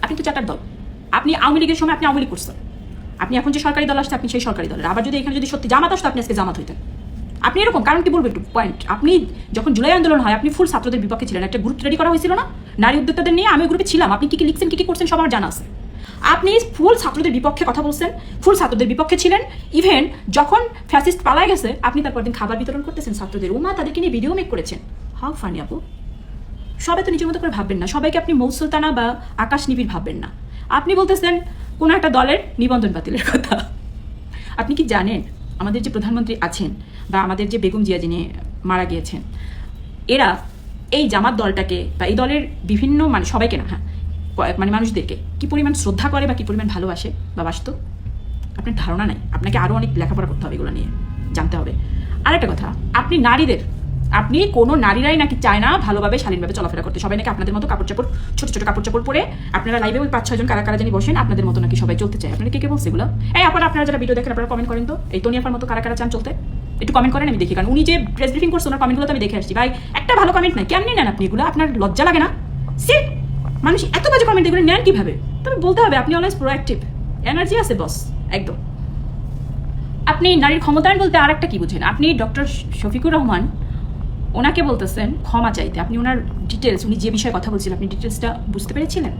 আপনি তো চারটার দল। আপনি আওয়ামী লীগের সময় আপনি আওয়ামী লীগ করছেন, আপনি এখন যে সরকারি দল আসছে আপনি সেই সরকারি দলের। আবার যদি এখানে যদি সত্যি জামাত আসতো আপনি আজকে জামাত হইতেন। আপনি এরকম কারণ কি বলবো একটু পয়েন্ট। আপনি যখন জুলাই আন্দোলন হয় আপনি ফুল ছাত্রদের বিপক্ষে ছিলেন, একটা গ্রুপ রেডি করা হয়েছিল না নারী উদ্যোক্তাদের নিয়ে, আমি গ্রুপে ছিলাম। আপনি কি কি লিখছেন, কি কি করছেন সবার জানা আছে। আপনি ফুল ছাত্রদের বিপক্ষে কথা বলছেন, ফুল ছাত্রদের বিপক্ষে ছিলেন। ইভেন যখন ফ্যাসিস্ট পালায় গেছে আপনি তারপর দিন খাবার বিতরণ করতেছেন ছাত্রদের, ওমা তাদেরকে নিয়ে ভিডিও মেক করেছেন। হাউ ফানি আপু। সবাই তো নিজের মতো করে ভাববেন না, সবাইকে আপনি মৌ সুলতানা বা আকাশ নিবিড় ভাববেন না। আপনি বলতেছেন কোনো একটা দলের নিবন্ধন বাতিলের কথা। আপনি কি জানেন আমাদের যে প্রধানমন্ত্রী আছেন বা আমাদের যে বেগম জিয়া যিনি মারা গিয়েছেন, এরা এই জামাত দলটাকে বা এই দলের বিভিন্ন মানে সবাইকে না, হ্যাঁ মানে মানুষদেরকে কি পরিমাণ শ্রদ্ধা করে বা কি পরিমাণ ভালোবাসে বা বাসত আপনার ধারণা নাই। আপনাকে আরও অনেক লেখাপড়া করতে হবে, এগুলো নিয়ে জানতে হবে। আরেকটা কথা, আপনি নারীদের, আপনি কোনো নারীরাই নাকি চায় না ভালোভাবে শালীনভাবে চলাফেরা করতে, সবাই নাকি আপনাদের মতো কাপড় চাপড় ছোট ছোট কাপড় চাপড় পরে আপনারা লাইভে ওই 5-6 জন কারা কারা জানি বসেন, আপনাদের মতো নাকি সবাই চলতে চায়। আপনারা কে কে বলছে এগুলো? এই আপনারা যারা ভিডিও দেখেন আপনারা কমেন্ট করেন তো, এই তনিয়াফার মতো কারা কারা চান চলতে একটু কমেন্ট করেন, আমি দেখি। কারণ উনি যে প্রেস ব্রিফিং করছে ওনার কমেন্টগুলো তো আমি দেখে আসছি। ভাই একটা ভালো কমেন্ট নাই, কেমনি নেন আপনি এগুলো? আপনার লজ্জা লাগে না? সে মানুষ এত বাজে কমেন্ট এগুলো নেন কিভাবে? তবে বলতে হবে আপনি অলওয়েজ প্রোঅ্যাক্টিভ, এনার্জি আছে বস একদম। আপনি নারীর ক্ষমতায়ন বলতে আর একটা কি বুঝেন? আপনি ডক্টর শফিকুর রহমান ওনাকে বলতেছেন ক্ষমা চাইতে। আপনি ওনার ডিটেলস, উনি যে বিষয়ে কথা বলছিলেন আপনি ডিটেলসটা বুঝতে পেরেছিলেন?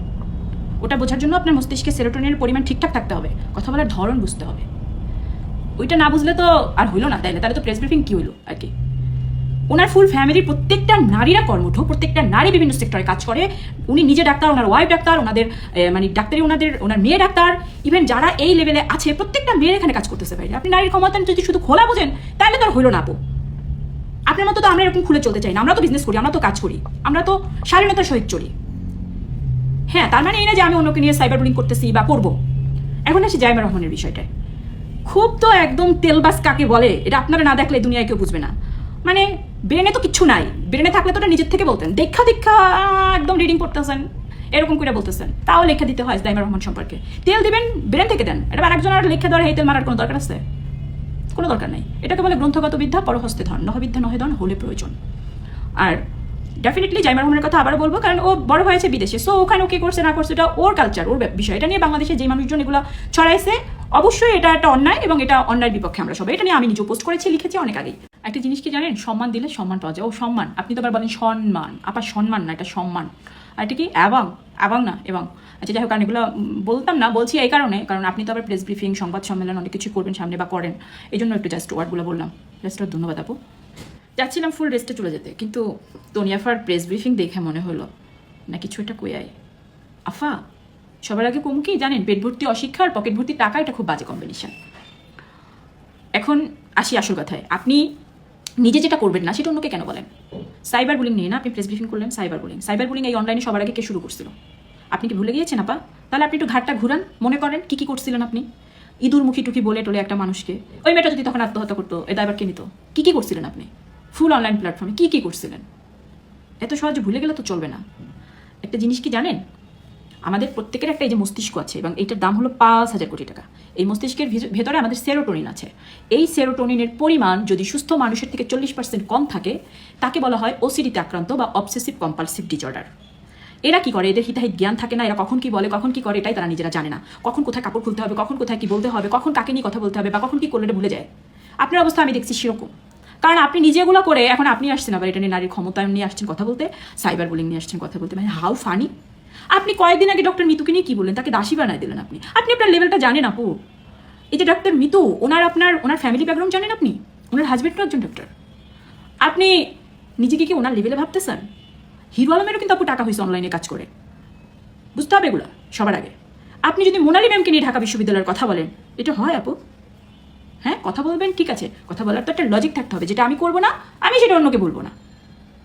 ওটা বোঝার জন্য আপনার মস্তিষ্কে সেরোটোনিনের পরিমাণ ঠিকঠাক থাকতে হবে, কথা বলার ধরন বুঝতে হবে। ওইটা না বুঝলে তো আর হইলো না, তাইলে তাহলে তো প্রেস ব্রিফিং কি হইলো আর কি। ওনার ফুল ফ্যামিলির প্রত্যেকটা নারীরা কর্মঠ, প্রত্যেকটা নারী বিভিন্ন সেক্টরে কাজ করে। উনি নিজে ডাক্তার, ওনার ওয়াইফ ডাক্তার, ওনাদের মানে ডাক্তারি ওনার মেয়ে ডাক্তার, ইভেন যারা এই লেভেলে আছে প্রত্যেকটা মেয়ের এখানে কাজ করতেছে বাইরে। আপনি নারীর ক্ষমতা যদি শুধু খোলা বোঝেন তাহলে তো আর হইলো না আপু। আপনার মতো তো আমরা এরকম খুলে চলতে চাই না, আমরা তো বিজনেস করি, আমরা তো কাজ করি, আমরা তো স্বাধীনতার সহিত চলি। হ্যাঁ, তার মানে এই না যে আমি অন্যকে নিয়ে সাইবার বুলিং করতেছি বা করবো। এখন আসি জাইমা রহমানের বিষয়টায়। খুব তো একদম তেলবাস কাকে বলে এটা আপনারা না দেখলে দুনিয়ায় কেউ বুঝবে না। মানে ব্রেনে তো কিচ্ছু নাই, ব্রেনে থাকলে তো ওটা নিজের থেকে বলতেন, দেখা একদম রিডিং করতেছেন এরকম করে বলতেছেন, তাও লেখা দিতে হয় জাইমা রহমান সম্পর্কে। তেল দিবেন ব্রেন থেকে দেন, এটা আরেকজন আর লেখা দেওয়ার এই তেল মারার কোনো দরকার আছে? কোনো দরকার নেই। এটাকে বলে গ্রন্থগত বিদ্যা পরহস্তে ধন, নহবিদ্যা নহে ধন হলে প্রয়োজন। আর ডেফিনেটলি জাইমা রহমানের কথা আবার বলবো, কারণ ও বড় হয়েছে বিদেশে, সো ওখানে ওকে করছে না করছে এটা ওর কালচার, ওর বিষয়। এটা নিয়ে বাংলাদেশে যে মানুষজন এগুলো ছড়াইছে অবশ্যই এটা একটা অন্যায়, এবং এটা অন্যায়ের বিপক্ষে আমরা সবাই। এটা নিয়ে আমি নিজে পোস্ট করেছি, লিখেছি অনেক আগেই। একটা জিনিস কি জানেন, সম্মান দিলে সম্মান পাওয়া যায়। ও সম্মান, আপনি তো আবার বলেন সম্মান, আবার সম্মান না, এটা সম্মান। আর এটা কি এবং না এবং। আচ্ছা যাই হোক, কারণ এগুলো বলতাম না, বলছি এই কারণে, কারণ আপনি তো আবার প্রেস ব্রিফিং, সংবাদ সম্মেলন অনেক কিছু করবেন সামনে বা করেন, এই জন্য একটু জাস্ট ওয়ার্ডগুলো বললাম। জাস্ট ধন্যবাদ আপু। যাচ্ছিলাম ফুল রেস্টে চলে যেতে, কিন্তু তনিয়াফার প্রেস ব্রিফিং দেখে মনে হলো না কিছু একটা কইয়াই। আফা সবার আগে কম কি জানেন, পেট ভর্তি অশিক্ষা আর পকেট ভর্তি টাকা, এটা খুব বাজে কম্বিনেশন। এখন আসি আসল কথায়, আপনি নিজে যেটা করবেন না সেটা অন্যকে কেন বলেন? সাইবার বুলিং নিয়ে না আপনি প্রেস ব্রিফিং করলেন। সাইবার বুলিং এই অনলাইনে সবার আগে কে শুরু করছিল? আপনি কি ভুলে গিয়েছেন আপা? তাহলে আপনি একটু ঘাটটা ঘুরান, মনে করেন কি কি করছিলেন আপনি। ইঁদুর মুখী টুকি বলে টোলে একটা মানুষকে, ওই মেয়েটা যদি তখন আত্মহত্যা করতো এটা আবার কে নিত? কি কি করছিলেন আপনি ফুল অনলাইন প্ল্যাটফর্মে, কি কি করছিলেন? এত সহজে ভুলে গেলে তো চলবে না। একটা জিনিস কি জানেন, আমাদের প্রত্যেকের একটা এই যে মস্তিষ্ক আছে, এবং এইটার দাম হলো 5,000 কোটি টাকা। এই মস্তিষ্কের ভেতরে আমাদের সেরোটোনিন আছে। এই সেরোটোনিনের পরিমাণ যদি সুস্থ মানুষের থেকে 40% কম থাকে তাকে বলা হয় ওসিডিতে আক্রান্ত বা অবসেসিভ কম্পালসিভ ডিসঅর্ডার। এরা কি করে, এদের হিতাহিত জ্ঞান থাকে না, এরা কখন কি বলে কখন কি করে এটাই তারা নিজেরা জানে না। কখন কোথায় কাপড় খুলতে হবে, কখন কোথায় কি বলতে হবে, কখন কাকে নিয়ে কথা বলতে হবে বা কখন কি করলে এটা ভুলে যায়। আপনার অবস্থা আমি দেখছি সেরকম, কারণ আপনি নিজেগুলো করে এখন আপনি আসছেন আবার এটা নিয়ে নারীর ক্ষমতায়ন নিয়ে আসছেন কথা বলতে, সাইবার বুলিং নিয়ে আসছেন কথা বলতে। মানে হাউ ফানি। আপনি কয়েকদিন আগে ডক্টর মিতুকে নিয়ে কি বললেন, তাকে দাসী বানায় দিলেন। আপনি আপনার লেভেলটা জানেন আপু। এই যে ডক্টর মিতু, ওনার ফ্যামিলি ব্যাকগ্রাউন্ড জানেন আপনি? ওনার হাজবেন্ডও একজন ডক্টর। আপনি নিজেকে কি ওনার লেভেলে ভাবতেছেন? হিরো আলমেরও কিন্তু আপু টাকা হয়েছে অনলাইনে কাজ করে, বুঝতে হবে এগুলো সবার আগে। আপনি যদি মোনালি ম্যামকে নিয়ে ঢাকা বিশ্ববিদ্যালয়ের কথা বলেন, এটা হয় আপু? হ্যাঁ কথা বলবেন, ঠিক আছে, কথা বলার তো একটা লজিক থাকতে হবে। যেটা আমি করবো না আমি সেটা অন্যকে বলবো না,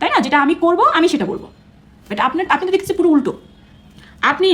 তাই না? যেটা আমি করবো আমি সেটা বলবো। বাট আপনি তো দেখছি পুরো উল্টো। আপনি